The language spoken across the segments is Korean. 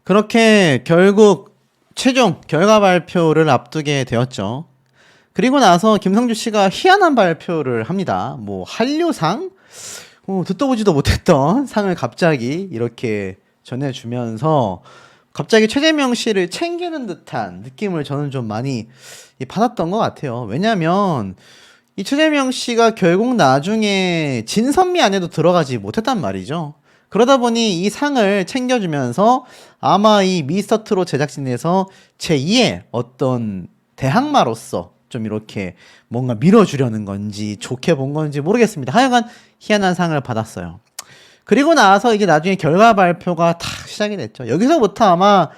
그렇게 결국 최종 결과 발표를 앞두게 되었죠. 그리고 나서 김성주 씨가 희한한 발표를 합니다. 뭐 한류상? 듣도 보지도 못했던 상을 갑자기 이렇게 전해주면서 갑자기 최재명 씨를 챙기는 듯한 느낌을 저는 좀 많이 받았던 것 같아요. 왜냐면 이 최재명 씨가 결국 나중에 진선미 안에도 들어가지 못했단 말이죠. 그러다 보니 이 상을 챙겨주면서 아마 이 미스터트롯 제작진에서 제2의 어떤 대항마로서 좀 이렇게 뭔가 밀어주려는 건지 좋게 본 건지 모르겠습니다. 하여간 희한한 상을 받았어요. 그리고 나서 이게 나중에 결과 발표가 다 시작이 됐죠. 여기서부터 아마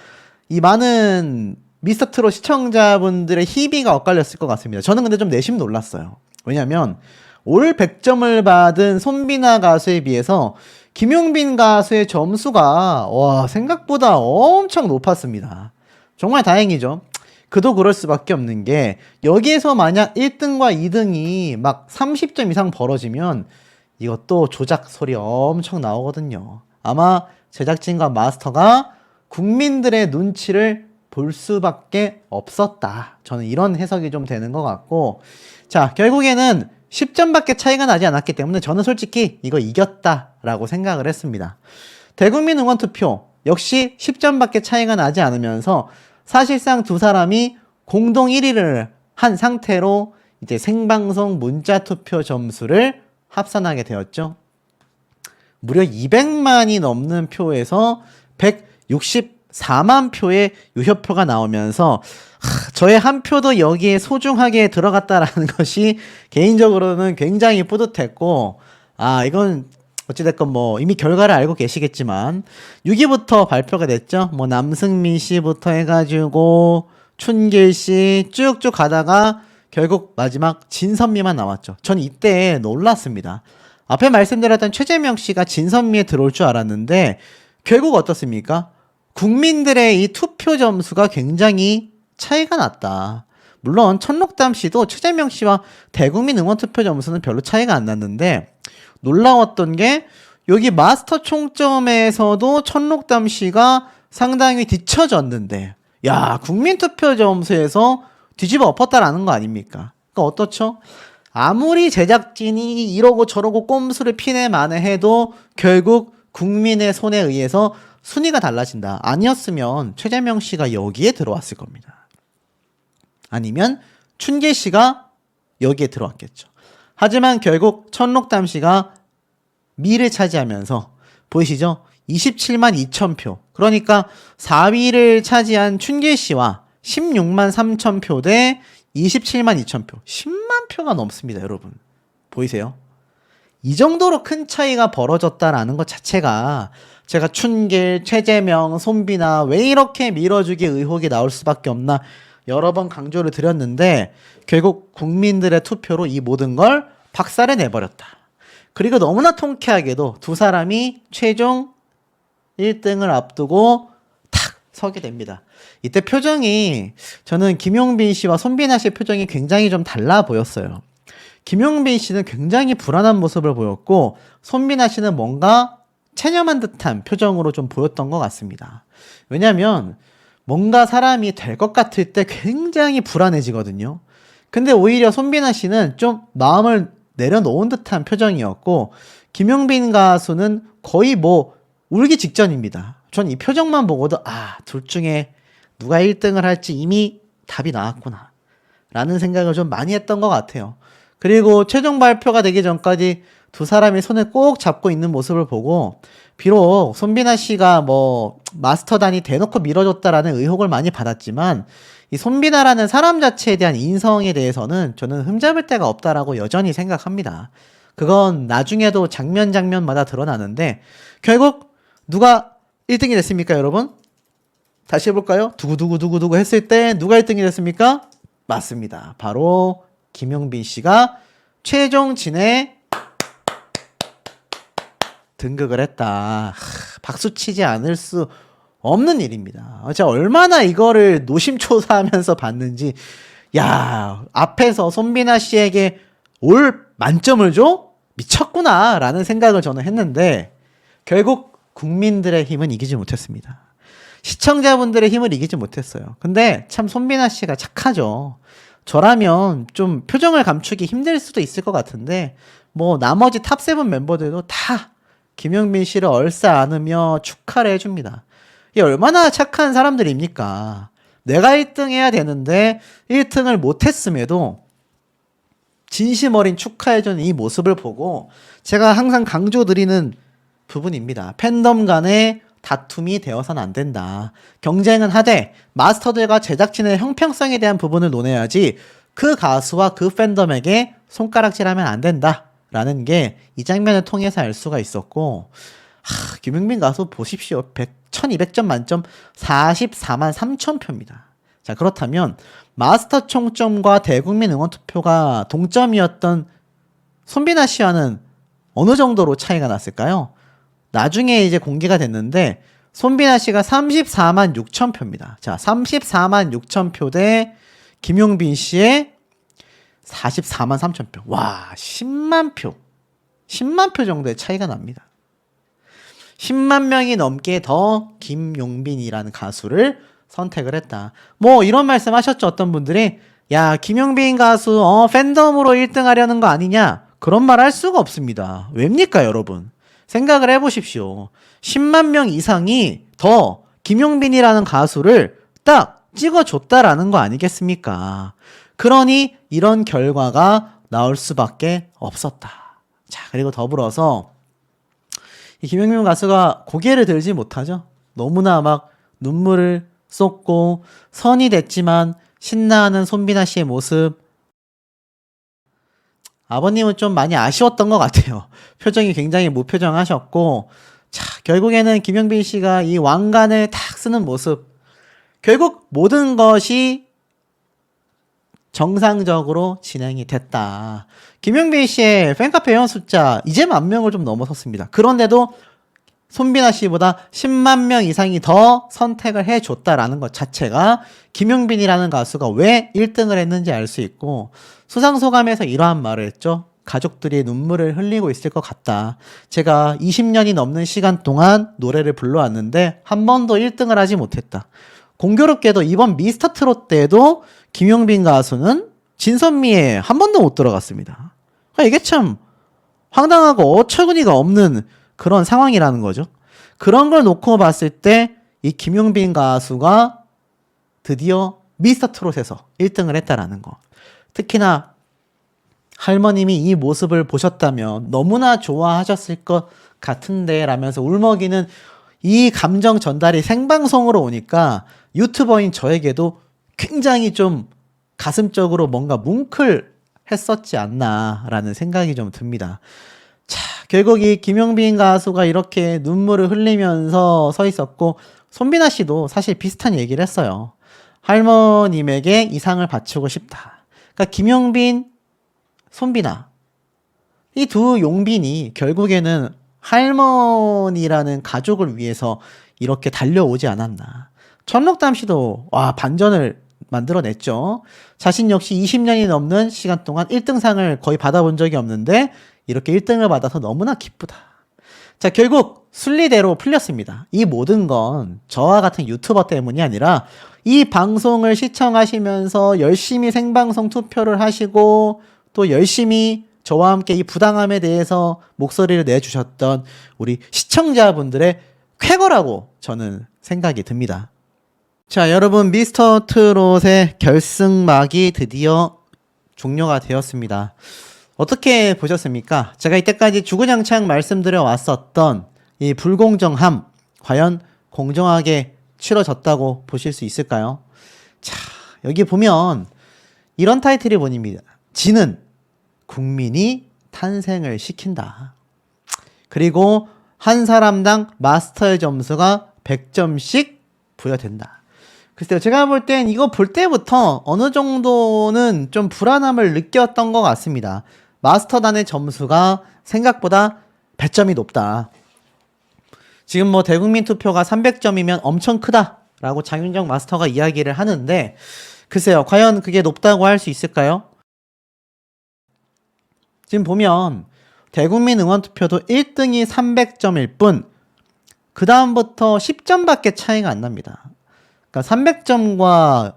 이 많은 미스터트롯 시청자분들의 희비가 엇갈렸을 것 같습니다. 저는 근데 좀 내심 놀랐어요. 왜냐면 올 100점을 받은 손비나 가수에 비해서 김용빈 가수의 점수가 생각보다 엄청 높았습니다. 정말 다행이죠. 그도 그럴 수밖에 없는 게 여기에서 만약 1등과 2등이 막 30점 이상 벌어지면 이것도 조작 소리 엄청 나오거든요. 아마 제작진과 마스터가 국민들의 눈치를 볼 수밖에 없었다. 저는 이런 해석이 좀 되는 것 같고, 자, 결국에는 10점밖에 차이가 나지 않았기 때문에 저는 솔직히 이거 이겼다라고 생각을 했습니다. 대국민 응원 투표 역시 10점밖에 차이가 나지 않으면서 사실상 두 사람이 공동 1위를 한 상태로 이제 생방송 문자 투표 점수를 합산하게 되었죠. 무려 200만이 넘는 표에서 164만 표의 유효표가 나오면서 저의 한 표도 여기에 소중하게 들어갔다라는 것이 개인적으로는 굉장히 뿌듯했고, 이건 어찌됐건 뭐 이미 결과를 알고 계시겠지만 6위부터 발표가 됐죠. 뭐 남승민 씨부터 해가지고 춘길 씨 쭉쭉 가다가 결국 마지막 진선미만 나왔죠. 전 이때 놀랐습니다. 앞에 말씀드렸던 최재명 씨가 진선미에 들어올 줄 알았는데 결국 어떻습니까? 국민들의 이 투표 점수가 굉장히 차이가 났다. 물론 천록담 씨도 최재명 씨와 대국민 응원 투표 점수는 별로 차이가 안 났는데 놀라웠던 게 여기 마스터 총점에서도 천록담 씨가 상당히 뒤처졌는데, 야, 국민 투표 점수에서 뒤집어 엎었다라는 거 아닙니까? 그러니까 어떻죠? 아무리 제작진이 이러고 저러고 꼼수를 피내만에 해도 결국 국민의 손에 의해서 순위가 달라진다. 아니었으면 최재명 씨가 여기에 들어왔을 겁니다. 아니면 춘계 씨가 여기에 들어왔겠죠. 하지만 결국 천록담 씨가 미를 차지하면서 보이시죠? 27만 2천 표. 그러니까 4위를 차지한 춘계 씨와 16만 3천 표 대 27만 2천 표. 10만 표가 넘습니다, 여러분. 보이세요? 이 정도로 큰 차이가 벌어졌다라는 것 자체가 제가 춘길, 최재명, 손비나 왜 이렇게 밀어주기 의혹이 나올 수밖에 없나 여러 번 강조를 드렸는데 결국 국민들의 투표로 이 모든 걸 박살을 내버렸다. 그리고 너무나 통쾌하게도 두 사람이 최종 1등을 앞두고 탁 서게 됩니다. 이때 표정이 저는 김용빈 씨와 손비나 씨의 표정이 굉장히 좀 달라 보였어요. 김용빈 씨는 굉장히 불안한 모습을 보였고 손비나 씨는 뭔가 체념한 듯한 표정으로 좀 보였던 것 같습니다. 왜냐하면 뭔가 사람이 될 것 같을 때 굉장히 불안해지거든요. 근데 오히려 손비나 씨는 좀 마음을 내려놓은 듯한 표정이었고 김용빈 가수는 거의 뭐 울기 직전입니다. 전 이 표정만 보고도 둘 중에 누가 1등을 할지 이미 답이 나왔구나 라는 생각을 좀 많이 했던 것 같아요. 그리고 최종 발표가 되기 전까지 두 사람이 손을 꼭 잡고 있는 모습을 보고 비록 손비나 씨가 뭐 마스터단이 대놓고 밀어줬다라는 의혹을 많이 받았지만 이 손비나라는 사람 자체에 대한 인성에 대해서는 저는 흠잡을 데가 없다라고 여전히 생각합니다. 그건 나중에도 장면마다 드러나는데 결국 누가 1등이 됐습니까, 여러분? 다시 해볼까요? 두구두구두구두구 했을 때 누가 1등이 됐습니까? 맞습니다. 바로 김용빈 씨가 최종진에 등극을 했다. 박수 치지 않을 수 없는 일입니다. 제가 얼마나 이거를 노심초사하면서 봤는지, 야, 앞에서 손비나 씨에게 올 만점을 줘? 미쳤구나 라는 생각을 저는 했는데 결국 국민들의 힘은 이기지 못했습니다. 시청자분들의 힘을 이기지 못했어요. 근데 참 손비나 씨가 착하죠. 저라면 좀 표정을 감추기 힘들 수도 있을 것 같은데 뭐 나머지 탑7 멤버들도 다 김용빈 씨를 얼싸 안으며 축하를 해줍니다. 이게 얼마나 착한 사람들입니까? 내가 1등 해야 되는데 1등을 못했음에도 진심 어린 축하해주는 이 모습을 보고 제가 항상 강조드리는 부분입니다. 팬덤 간의 다툼이 되어서는 안 된다. 경쟁은 하되 마스터들과 제작진의 형평성에 대한 부분을 논해야지 그 가수와 그 팬덤에게 손가락질하면 안 된다. 라는 게 이 장면을 통해서 알 수가 있었고 김용빈 가수 보십시오. 1200점 만점 44만 3천 표입니다. 자, 그렇다면 마스터 총점과 대국민 응원 투표가 동점이었던 손비나 씨와는 어느 정도로 차이가 났을까요? 나중에 이제 공개가 됐는데 손비나 씨가 34만 6천 표입니다. 자, 34만 6천 표 대 김용빈 씨의 44만 3천 표. 와, 10만 표. 10만 표 정도의 차이가 납니다. 10만 명이 넘게 더 김용빈이라는 가수를 선택을 했다. 뭐 이런 말씀 하셨죠. 어떤 분들이 야, 김용빈 가수 팬덤으로 1등 하려는 거 아니냐? 그런 말 할 수가 없습니다. 왜입니까, 여러분? 생각을 해보십시오. 10만 명 이상이 더 김용빈이라는 가수를 딱 찍어줬다라는 거 아니겠습니까? 그러니 이런 결과가 나올 수밖에 없었다. 자, 그리고 더불어서 이 김용민 가수가 고개를 들지 못하죠. 너무나 막 눈물을 쏟고 선이 됐지만 신나하는 손비나 씨의 모습. 아버님은 좀 많이 아쉬웠던 것 같아요. 표정이 굉장히 무표정하셨고, 자, 결국에는 김용빈 씨가 이 왕관을 탁 쓰는 모습. 결국 모든 것이 정상적으로 진행이 됐다. 김용빈 씨의 팬카페 회원 숫자 이제 10,000명을 좀 넘어섰습니다. 그런데도 손비나 씨보다 10만 명 이상이 더 선택을 해줬다라는 것 자체가 김용빈이라는 가수가 왜 1등을 했는지 알 수 있고, 수상소감에서 이러한 말을 했죠. 가족들이 눈물을 흘리고 있을 것 같다. 제가 20년이 넘는 시간 동안 노래를 불러왔는데 한 번도 1등을 하지 못했다. 공교롭게도 이번 미스터 트롯 때도 김용빈 가수는 진선미에 한 번도 못 들어갔습니다. 이게 참 황당하고 어처구니가 없는 그런 상황이라는 거죠. 그런 걸 놓고 봤을 때 이 김용빈 가수가 드디어 미스터 트롯에서 1등을 했다라는 거. 특히나 할머님이 이 모습을 보셨다면 너무나 좋아하셨을 것 같은데 라면서 울먹이는 이 감정 전달이 생방송으로 오니까 유튜버인 저에게도 굉장히 좀 가슴적으로 뭔가 뭉클했었지 않나라는 생각이 좀 듭니다. 자, 결국 이 김용빈 가수가 이렇게 눈물을 흘리면서 서 있었고, 손비나 씨도 사실 비슷한 얘기를 했어요. 할머님에게 이 상을 바치고 싶다. 그러니까 김용빈, 손비나 이 두 용빈이 결국에는 할머니라는 가족을 위해서 이렇게 달려오지 않았나. 천록담 씨도 반전을 만들어냈죠. 자신 역시 20년이 넘는 시간 동안 1등상을 거의 받아본 적이 없는데 이렇게 1등을 받아서 너무나 기쁘다. 자, 결국 순리대로 풀렸습니다. 이 모든 건 저와 같은 유튜버 때문이 아니라 이 방송을 시청하시면서 열심히 생방송 투표를 하시고 또 열심히 저와 함께 이 부당함에 대해서 목소리를 내주셨던 우리 시청자분들의 쾌거라고 저는 생각이 듭니다. 자, 여러분, 미스터 트롯의 결승막이 드디어 종료가 되었습니다. 어떻게 보셨습니까? 제가 이때까지 주구장창 말씀드려 왔었던 이 불공정함, 과연 공정하게 치러졌다고 보실 수 있을까요? 자, 여기 보면 이런 타이틀이 보입니다. 지는 국민이 탄생을 시킨다. 그리고 한 사람당 마스터의 점수가 100점씩 부여된다. 글쎄요, 제가 볼 땐 이거 볼 때부터 어느 정도는 좀 불안함을 느꼈던 것 같습니다. 마스터단의 점수가 생각보다 배점이 높다. 지금 뭐 대국민 투표가 300점이면 엄청 크다라고 장윤정 마스터가 이야기를 하는데, 글쎄요, 과연 그게 높다고 할 수 있을까요? 지금 보면 대국민 응원 투표도 1등이 300점일 뿐 그 다음부터 10점밖에 차이가 안 납니다. 그러니까 300점과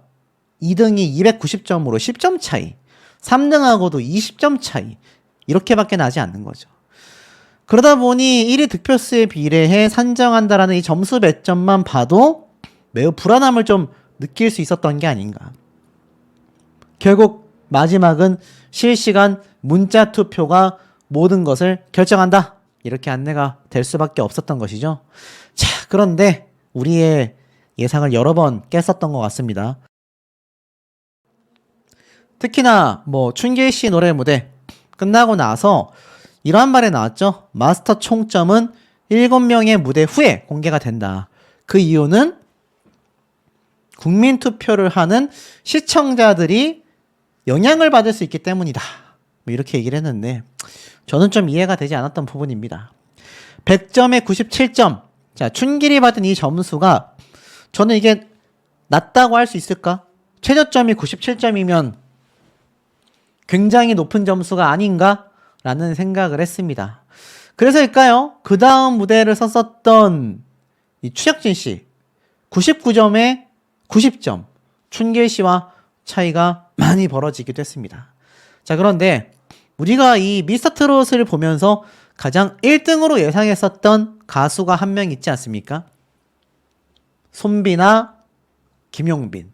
2등이 290점으로 10점 차이, 3등하고도 20점 차이, 이렇게밖에 나지 않는 거죠. 그러다 보니 1위 득표수에 비례해 산정한다라는 이 점수 배점만 봐도 매우 불안함을 좀 느낄 수 있었던 게 아닌가. 결국 마지막은 실시간 문자 투표가 모든 것을 결정한다, 이렇게 안내가 될 수밖에 없었던 것이죠. 자, 그런데 우리의 예상을 여러 번 깼었던 것 같습니다. 특히나 춘계희 씨 노래 무대 끝나고 나서 이러한 말이 나왔죠. 마스터 총점은 7명의 무대 후에 공개가 된다. 그 이유는 국민 투표를 하는 시청자들이 영향을 받을 수 있기 때문이다, 이렇게 얘기를 했는데 저는 좀 이해가 되지 않았던 부분입니다. 100점에 97점. 자, 춘길이 받은 이 점수가 저는 이게 낮다고 할 수 있을까? 최저점이 97점이면 굉장히 높은 점수가 아닌가? 라는 생각을 했습니다. 그래서일까요? 그 다음 무대를 썼었던 이 추혁진 씨 99점에 90점, 춘길 씨와 차이가 많이 벌어지기도 했습니다. 자, 그런데 우리가 이 미스터트롯을 보면서 가장 1등으로 예상했었던 가수가 한 명 있지 않습니까? 손비나 김용빈.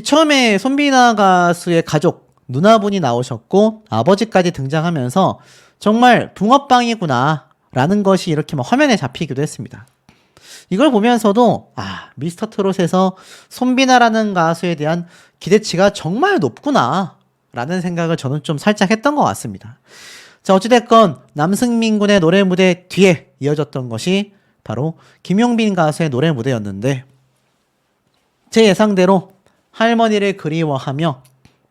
처음에 손비나 가수의 가족 누나분이 나오셨고 아버지까지 등장하면서 정말 붕어빵이구나 라는 것이 이렇게 막 화면에 잡히기도 했습니다. 이걸 보면서도 미스터트롯에서 손비나라는 가수에 대한 기대치가 정말 높구나 라는 생각을 저는 좀 살짝 했던 것 같습니다. 자, 어찌됐건 남승민 군의 노래 무대 뒤에 이어졌던 것이 바로 김용빈 가수의 노래 무대였는데 제 예상대로 할머니를 그리워하며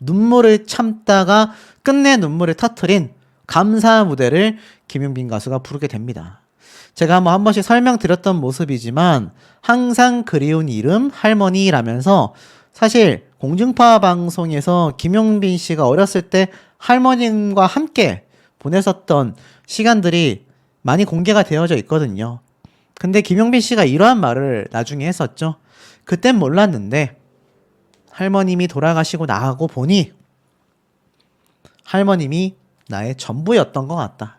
눈물을 참다가 끝내 눈물을 터뜨린 감사 무대를 김용빈 가수가 부르게 됩니다. 제가 한 번씩 설명드렸던 모습이지만 항상 그리운 이름 할머니라면서 사실 공중파 방송에서 김용빈 씨가 어렸을 때 할머님과 함께 보냈었던 시간들이 많이 공개가 되어져 있거든요. 근데 김용빈 씨가 이러한 말을 나중에 했었죠. 그땐 몰랐는데 할머님이 돌아가시고 나가고 보니 할머님이 나의 전부였던 것 같다.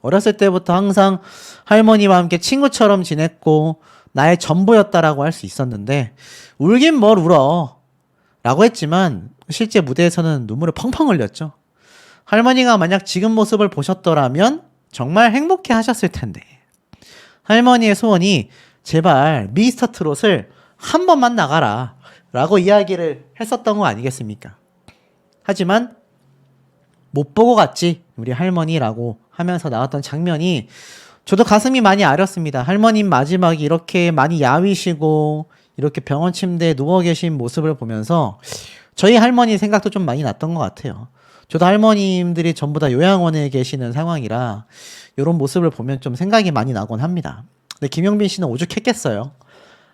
어렸을 때부터 항상 할머니와 함께 친구처럼 지냈고 나의 전부였다라고 할 수 있었는데 울긴 뭘 울어 라고 했지만 실제 무대에서는 눈물을 펑펑 흘렸죠. 할머니가 만약 지금 모습을 보셨더라면 정말 행복해 하셨을 텐데 할머니의 소원이 제발 미스터트롯을 한 번만 나가라 라고 이야기를 했었던 거 아니겠습니까? 하지만 못 보고 갔지 우리 할머니라고 하면서 나왔던 장면이 저도 가슴이 많이 아렸습니다. 할머님 마지막에 이렇게 많이 야위시고 이렇게 병원 침대에 누워 계신 모습을 보면서 저희 할머니 생각도 좀 많이 났던 것 같아요. 저도 할머님들이 전부 다 요양원에 계시는 상황이라 이런 모습을 보면 좀 생각이 많이 나곤 합니다. 근데 김용빈 씨는 오죽했겠어요.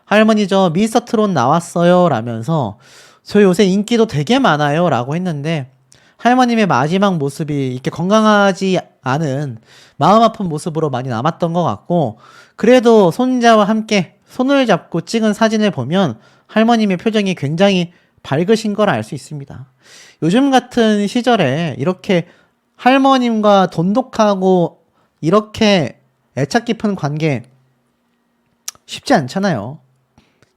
할머니 저 미스터트롯 나왔어요 라면서 저 요새 인기도 되게 많아요 라고 했는데 할머님의 마지막 모습이 이렇게 건강하지 않은 마음 아픈 모습으로 많이 남았던 것 같고 그래도 손자와 함께 손을 잡고 찍은 사진을 보면 할머님의 표정이 굉장히 밝으신 걸 알 수 있습니다. 요즘 같은 시절에 이렇게 할머님과 돈독하고 이렇게 애착 깊은 관계 쉽지 않잖아요.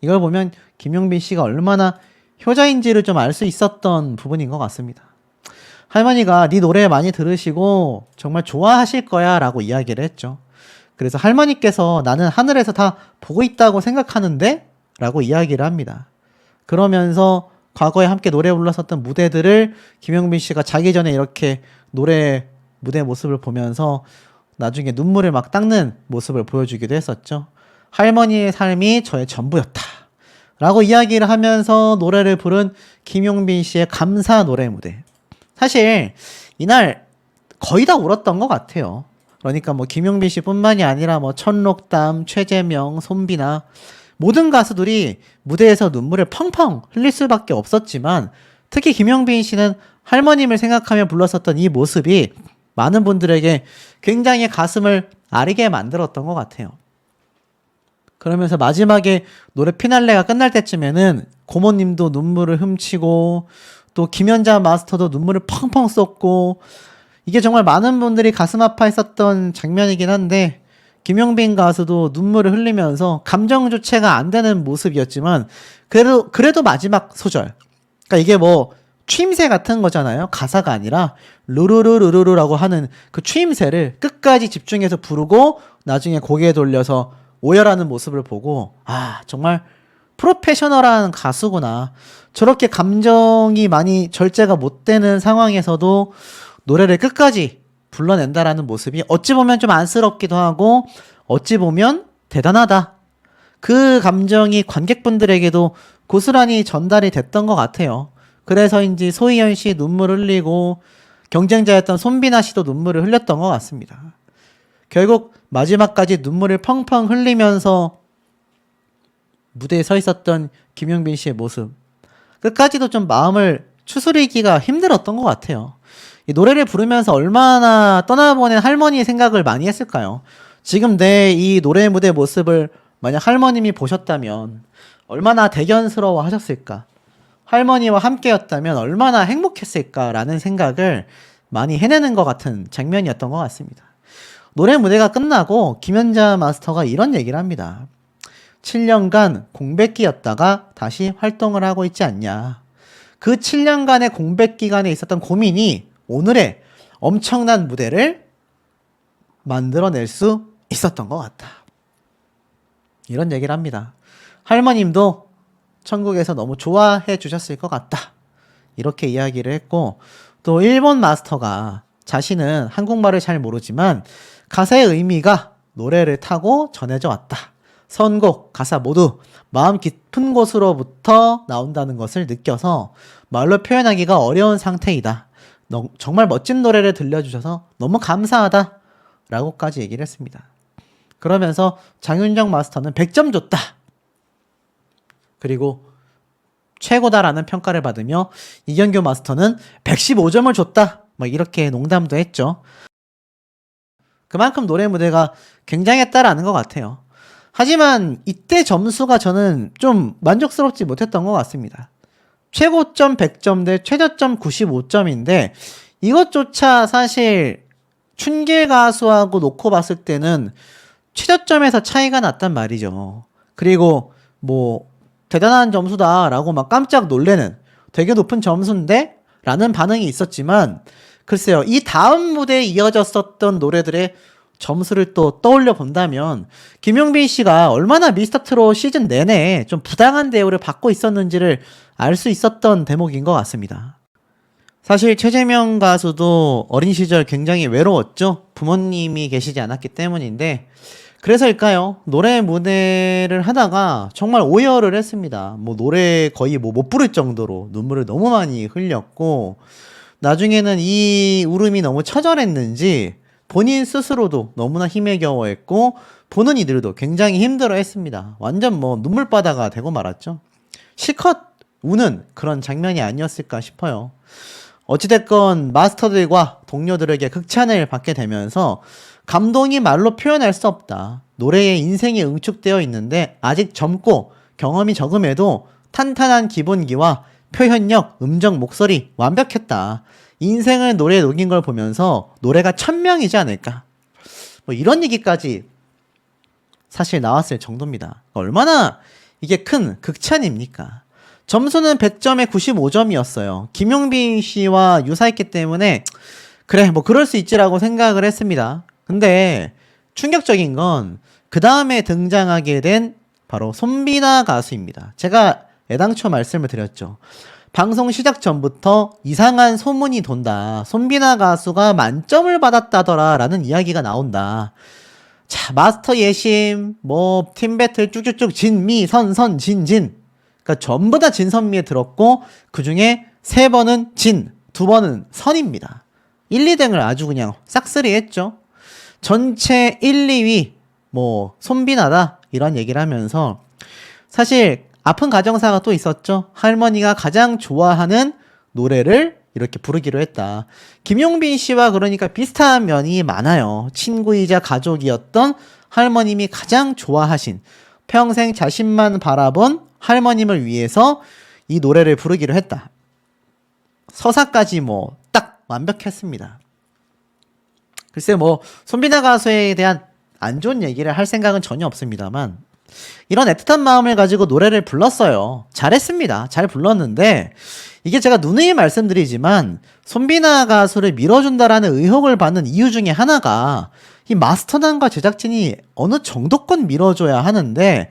이걸 보면 김용빈 씨가 얼마나 효자인지를 좀 알 수 있었던 부분인 것 같습니다. 할머니가 네 노래 많이 들으시고 정말 좋아하실 거야 라고 이야기를 했죠. 그래서 할머니께서 나는 하늘에서 다 보고 있다고 생각하는데 라고 이야기를 합니다. 그러면서 과거에 함께 노래 불렀었던 무대들을 김용빈 씨가 자기 전에 이렇게 노래 무대 모습을 보면서 나중에 눈물을 막 닦는 모습을 보여주기도 했었죠. 할머니의 삶이 저의 전부였다 라고 이야기를 하면서 노래를 부른 김용빈 씨의 감사 노래 무대. 사실 이날 거의 다 울었던 것 같아요. 그러니까 김용빈 씨뿐만이 아니라 천록담, 최재명, 손비나 모든 가수들이 무대에서 눈물을 펑펑 흘릴 수밖에 없었지만 특히 김용빈 씨는 할머님을 생각하며 불렀었던 이 모습이 많은 분들에게 굉장히 가슴을 아리게 만들었던 것 같아요. 그러면서 마지막에 노래 피날레가 끝날 때쯤에는 고모님도 눈물을 훔치고 또 김연자 마스터도 눈물을 펑펑 쏟고 이게 정말 많은 분들이 가슴 아파했었던 장면이긴 한데 김용빈 가수도 눈물을 흘리면서 감정 주체가 안 되는 모습이었지만 그래도 마지막 소절 그러니까 이게 뭐 추임새 같은 거잖아요. 가사가 아니라 루루루루루라고 하는 그 추임새를 끝까지 집중해서 부르고 나중에 고개 돌려서 오열하는 모습을 보고 아 정말 프로페셔널한 가수구나. 저렇게 감정이 많이 절제가 못 되는 상황에서도 노래를 끝까지 불러낸다라는 모습이 어찌 보면 좀 안쓰럽기도 하고 어찌 보면 대단하다. 그 감정이 관객분들에게도 고스란히 전달이 됐던 것 같아요. 그래서인지 소희연 씨 눈물 흘리고 경쟁자였던 손비나 씨도 눈물을 흘렸던 것 같습니다. 결국 마지막까지 눈물을 펑펑 흘리면서 무대에 서 있었던 김용빈 씨의 모습 끝까지도 좀 마음을 추스리기가 힘들었던 것 같아요. 이 노래를 부르면서 얼마나 떠나보낸 할머니의 생각을 많이 했을까요? 지금 내 이 노래 무대 모습을 만약 할머님이 보셨다면 얼마나 대견스러워 하셨을까? 할머니와 함께였다면 얼마나 행복했을까라는 생각을 많이 해내는 것 같은 장면이었던 것 같습니다. 노래 무대가 끝나고 김연자 마스터가 이런 얘기를 합니다. 7년간 공백기였다가 다시 활동을 하고 있지 않냐. 그 7년간의 공백 기간에 있었던 고민이 오늘의 엄청난 무대를 만들어낼 수 있었던 것 같다. 이런 얘기를 합니다. 할머님도 천국에서 너무 좋아해 주셨을 것 같다. 이렇게 이야기를 했고 또 일본 마스터가 자신은 한국말을 잘 모르지만 가사의 의미가 노래를 타고 전해져 왔다. 선곡, 가사 모두 마음 깊은 곳으로부터 나온다는 것을 느껴서 말로 표현하기가 어려운 상태이다. 정말 멋진 노래를 들려주셔서 너무 감사하다. 라고까지 얘기를 했습니다. 그러면서 장윤정 마스터는 100점 줬다. 그리고 최고다라는 평가를 받으며 이경규 마스터는 115점을 줬다. 막 이렇게 농담도 했죠. 그만큼 노래 무대가 굉장했다라는 것 같아요. 하지만 이때 점수가 저는 좀 만족스럽지 못했던 것 같습니다. 최고점 100점 대 최저점 95점인데 이것조차 사실 춘길 가수하고 놓고 봤을 때는 최저점에서 차이가 났단 말이죠. 그리고 뭐 대단한 점수다라고 막 깜짝 놀래는 되게 높은 점수인데? 라는 반응이 있었지만 글쎄요. 이 다음 무대에 이어졌었던 노래들의 점수를 또 떠올려 본다면 김용빈 씨가 얼마나 미스터트롯 시즌 내내 좀 부당한 대우를 받고 있었는지를 알 수 있었던 대목인 것 같습니다. 사실 최재명 가수도 어린 시절 굉장히 외로웠죠. 부모님이 계시지 않았기 때문인데 그래서일까요? 노래 무대를 하다가 정말 오열을 했습니다. 뭐 노래 거의 뭐 못 부를 정도로 눈물을 너무 많이 흘렸고 나중에는 이 울음이 너무 처절했는지 본인 스스로도 너무나 힘에 겨워했고 보는 이들도 굉장히 힘들어했습니다. 완전 뭐 눈물바다가 되고 말았죠. 실컷 우는 그런 장면이 아니었을까 싶어요. 어찌됐건 마스터들과 동료들에게 극찬을 받게 되면서 감동이 말로 표현할 수 없다. 노래에 인생이 응축되어 있는데 아직 젊고 경험이 적음에도 탄탄한 기본기와 표현력, 음정, 목소리 완벽했다. 인생을 노래에 녹인 걸 보면서 노래가 천명이지 않을까. 뭐 이런 얘기까지 사실 나왔을 정도입니다. 얼마나 이게 큰 극찬입니까? 점수는 100점에 95점이었어요. 김용빈 씨와 유사했기 때문에 그래 뭐 그럴 수 있지라고 생각을 했습니다. 근데 충격적인 건 그 다음에 등장하게 된 바로 손비나 가수입니다. 제가 애당초 말씀을 드렸죠. 방송 시작 전부터 이상한 소문이 돈다. 손비나 가수가 만점을 받았다더라 라는 이야기가 나온다. 자, 마스터 예심, 뭐 팀배틀 쭉쭉쭉 진미, 선선, 진진. 그러니까 전부 다 진선미에 들었고 그 중에 3번은 진, 2번은 선입니다. 1, 2등을 아주 그냥 싹쓸이 했죠. 전체 1, 2위 뭐 손비나다 이런 얘기를 하면서 사실 아픈 가정사가 또 있었죠. 할머니가 가장 좋아하는 노래를 이렇게 부르기로 했다. 김용빈 씨와 그러니까 비슷한 면이 많아요. 친구이자 가족이었던 할머님이 가장 좋아하신 평생 자신만 바라본 할머님을 위해서 이 노래를 부르기로 했다. 서사까지 뭐 딱 완벽했습니다. 글쎄 뭐 손비나 가수에 대한 안 좋은 얘기를 할 생각은 전혀 없습니다만 이런 애틋한 마음을 가지고 노래를 불렀어요. 잘했습니다. 잘 불렀는데 이게 제가 누누이 말씀드리지만 손비나 가수를 밀어준다라는 의혹을 받는 이유 중에 하나가 이 마스터단과 제작진이 어느 정도껏 밀어줘야 하는데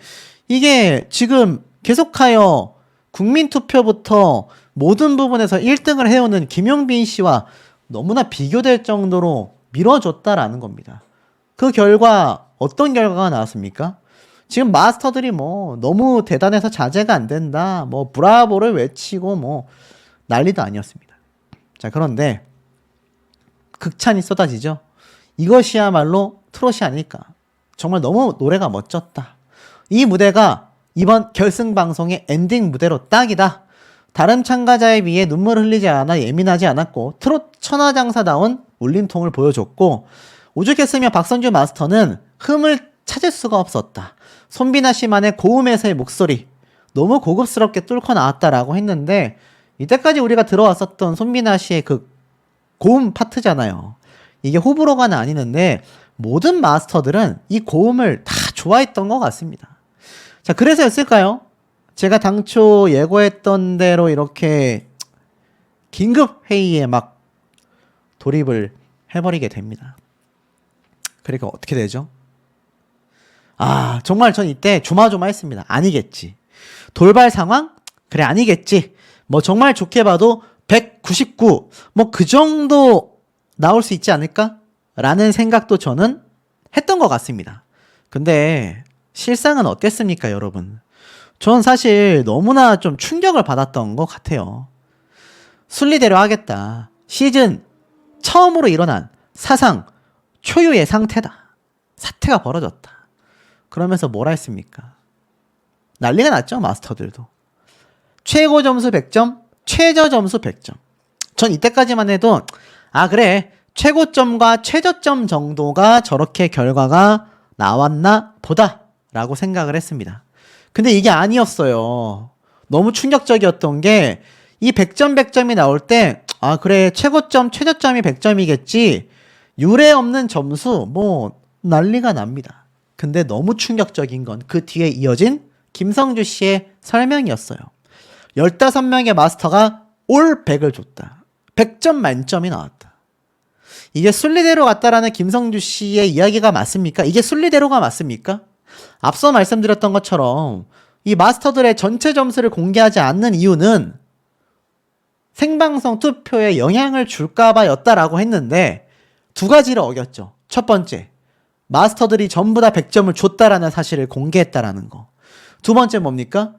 이게 지금 계속하여 국민투표부터 모든 부분에서 1등을 해오는 김용빈 씨와 너무나 비교될 정도로 밀어줬다라는 겁니다. 그 결과 어떤 결과가 나왔습니까? 지금 마스터들이 뭐 너무 대단해서 자제가 안 된다, 뭐 브라보를 외치고 뭐 난리도 아니었습니다. 자, 그런데 극찬이 쏟아지죠. 이것이야말로 트롯이 아닐까. 정말 너무 노래가 멋졌다. 이 무대가 이번 결승 방송의 엔딩 무대로 딱이다. 다른 참가자에 비해 눈물을 흘리지 않아 예민하지 않았고 트롯 천하장사다운 울림통을 보여줬고 오죽했으면 박선주 마스터는 흠을 찾을 수가 없었다. 손비나 씨만의 고음에서의 목소리 너무 고급스럽게 뚫고 나왔다라고 했는데 이때까지 우리가 들어왔었던 손비나 씨의 그 고음 파트잖아요. 이게 호불호가 나뉘는데 모든 마스터들은 이 고음을 다 좋아했던 것 같습니다. 자, 그래서였을까요? 제가 당초 예고했던 대로 이렇게 긴급 회의에 막 돌입을 해버리게 됩니다. 그러니까 어떻게 되죠? 아, 정말 전 이때 조마조마했습니다. 아니겠지. 돌발 상황? 그래, 아니겠지. 뭐 정말 좋게 봐도 199, 뭐 그 정도 나올 수 있지 않을까? 라는 생각도 저는 했던 것 같습니다. 근데 실상은 어땠습니까, 여러분? 전 사실 너무나 좀 충격을 받았던 것 같아요. 순리대로 하겠다. 시즌 처음으로 일어난 사상 초유의 상태다. 사태가 벌어졌다. 그러면서 뭐라 했습니까? 난리가 났죠, 마스터들도. 최고 점수 100점, 최저 점수 100점. 전 이때까지만 해도 아 그래, 최고점과 최저점 정도가 저렇게 결과가 나왔나 보다 라고 생각을 했습니다. 근데 이게 아니었어요. 너무 충격적이었던 게 이 100점 100점이 나올 때 아 그래, 최고점 최저점이 100점이겠지, 유례 없는 점수 뭐 난리가 납니다. 근데 너무 충격적인 건 그 뒤에 이어진 김성주 씨의 설명이었어요. 15명의 마스터가 올 100을 줬다. 100점 만점이 나왔다. 이게 순리대로 갔다라는 김성주 씨의 이야기가 맞습니까? 이게 순리대로가 맞습니까? 앞서 말씀드렸던 것처럼 이 마스터들의 전체 점수를 공개하지 않는 이유는 생방송 투표에 영향을 줄까봐 였다라고 했는데 두 가지를 어겼죠. 첫 번째, 마스터들이 전부 다 100점을 줬다라는 사실을 공개했다라는 거. 두 번째 뭡니까?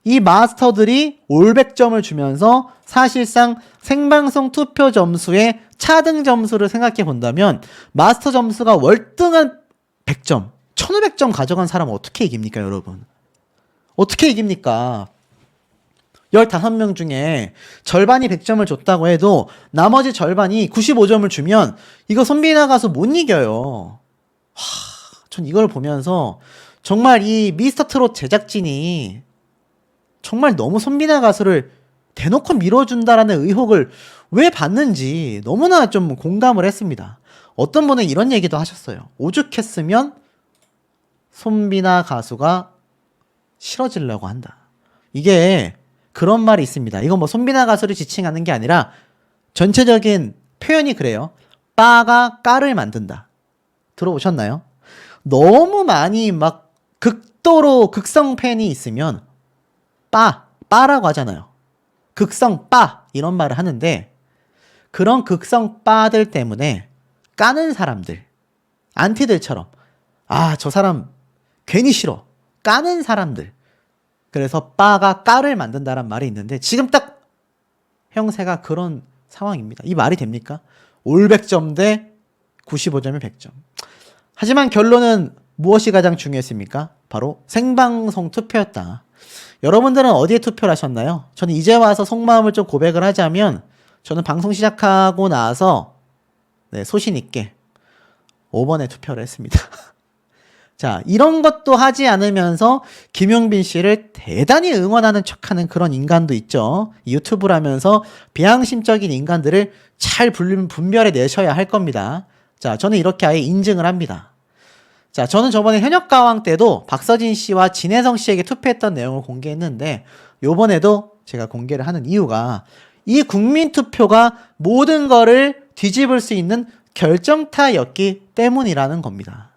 이 마스터들이 올 100점을 주면서 사실상 생방송 투표 점수의 차등 점수를 생각해 본다면 마스터 점수가 월등한 100점, 1500점 가져간 사람은 어떻게 이깁니까, 여러분? 어떻게 이깁니까? 15명 중에 절반이 100점을 줬다고 해도 나머지 절반이 95점을 주면 이거 손비나 가수 못 이겨요. 전 이걸 보면서 정말 이 미스터 트롯 제작진이 정말 너무 손비나 가수를 대놓고 밀어준다라는 의혹을 왜 받는지 너무나 좀 공감을 했습니다. 어떤 분은 이런 얘기도 하셨어요. 오죽했으면 손비나 가수가 싫어지려고 한다. 이게 그런 말이 있습니다. 이건 뭐 손비나 가수를 지칭하는 게 아니라 전체적인 표현이 그래요. 빠가 까를 만든다. 들어보셨나요? 너무 많이 막 극도로 극성 팬이 있으면 빠라고 하잖아요. 극성 빠 이런 말을 하는데 그런 극성 빠들 때문에 까는 사람들, 안티들처럼 아, 저 사람 괜히 싫어, 까는 사람들, 그래서 빠가 까를 만든다란 말이 있는데 지금 딱 형세가 그런 상황입니다. 이 말이 됩니까? 올 100점 대 95점의 100점. 하지만 결론은 무엇이 가장 중요했습니까? 바로 생방송 투표였다. 여러분들은 어디에 투표를 하셨나요? 저는 이제 와서 속마음을 좀 고백을 하자면 저는 방송 시작하고 나서 소신 있게 5번에 투표를 했습니다. 자, 이런 것도 하지 않으면서 김용빈 씨를 대단히 응원하는 척하는 그런 인간도 있죠. 유튜브를 하면서 비양심적인 인간들을 잘 분별해 내셔야 할 겁니다. 자, 저는 이렇게 아예 인증을 합니다. 자, 저는 저번에 현역가왕 때도 박서진 씨와 진혜성 씨에게 투표했던 내용을 공개했는데 요번에도 제가 공개를 하는 이유가 이 국민투표가 모든 거를 뒤집을 수 있는 결정타였기 때문이라는 겁니다.